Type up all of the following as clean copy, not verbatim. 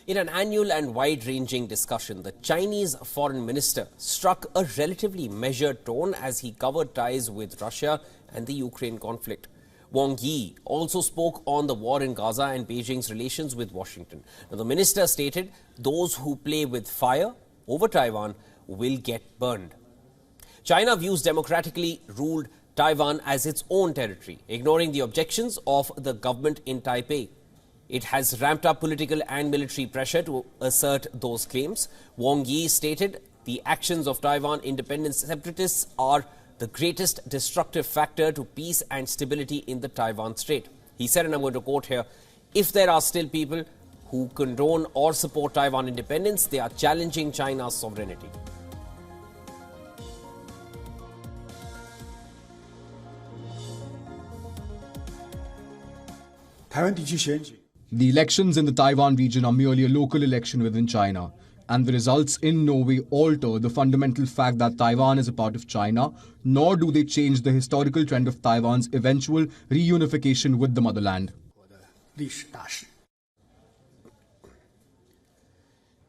In an annual and wide-ranging discussion, the Chinese foreign minister struck a relatively measured tone as he covered ties with Russia and the Ukraine conflict. Wang Yi also spoke on the war in Gaza and Beijing's relations with Washington. Now, the minister stated those who play with fire over Taiwan will get burned. China views democratically ruled Taiwan as its own territory, ignoring the objections of the government in Taipei. It has ramped up political and military pressure to assert those claims. Wang Yi stated the actions of Taiwan independent separatists are the greatest destructive factor to peace and stability in the Taiwan Strait. He said, and I'm going to quote here, if there are still people who condone or support Taiwan independence, they are challenging China's sovereignty. The elections in the Taiwan region are merely a local election within China, and the results in no way alter the fundamental fact that Taiwan is a part of China, nor do they change the historical trend of Taiwan's eventual reunification with the motherland.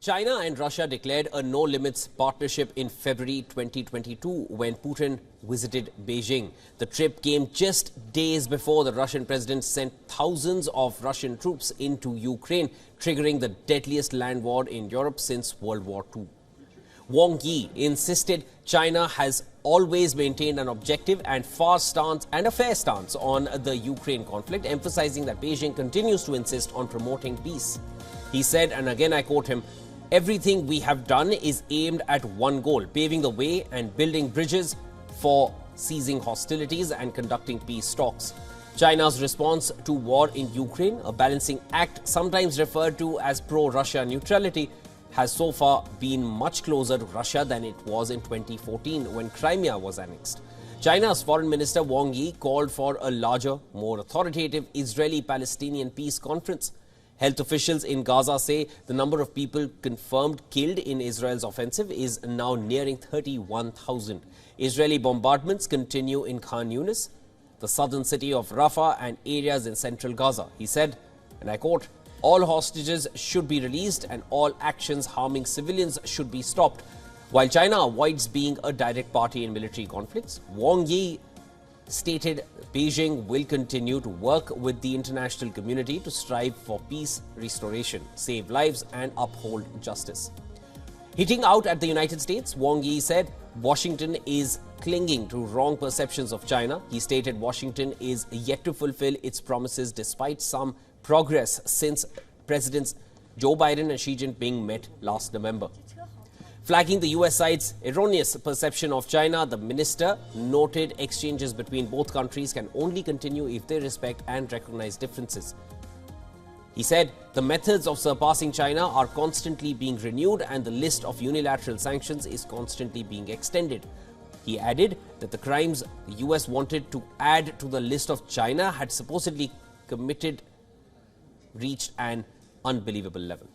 China and Russia declared a no-limits partnership in February 2022 when Putin visited Beijing. The trip came just days before the Russian president sent thousands of Russian troops into Ukraine, triggering the deadliest land war in Europe since World War II. Wang Yi insisted China has always maintained an objective and fair stance on the Ukraine conflict, emphasizing that Beijing continues to insist on promoting peace. He said, and again I quote him, "Everything we have done is aimed at one goal, paving the way and building bridges for ceasing hostilities and conducting peace talks." China's response to war in Ukraine, a balancing act sometimes referred to as pro-Russia neutrality, has so far been much closer to Russia than it was in 2014 when Crimea was annexed. China's Foreign Minister Wang Yi called for a larger, more authoritative Israeli-Palestinian peace conference. Health officials in Gaza say the number of people confirmed killed in Israel's offensive is now nearing 31,000. Israeli bombardments continue in Khan Yunis, the southern city of Rafah, and areas in central Gaza. He said, and I quote, "All hostages should be released and all actions harming civilians should be stopped." While China avoids being a direct party in military conflicts, Wang Yi stated Beijing will continue to work with the international community to strive for peace, restoration, save lives, and uphold justice. Hitting out at the United States, Wang Yi said Washington is clinging to wrong perceptions of China. He stated Washington is yet to fulfill its promises despite some progress since Presidents Joe Biden and Xi Jinping met last November. Flagging the US side's erroneous perception of China, the minister noted exchanges between both countries can only continue if they respect and recognize differences. He said the methods of surpassing China are constantly being renewed and the list of unilateral sanctions is constantly being extended. He added that the crimes the US wanted to add to the list of China had supposedly committed reached an unbelievable level.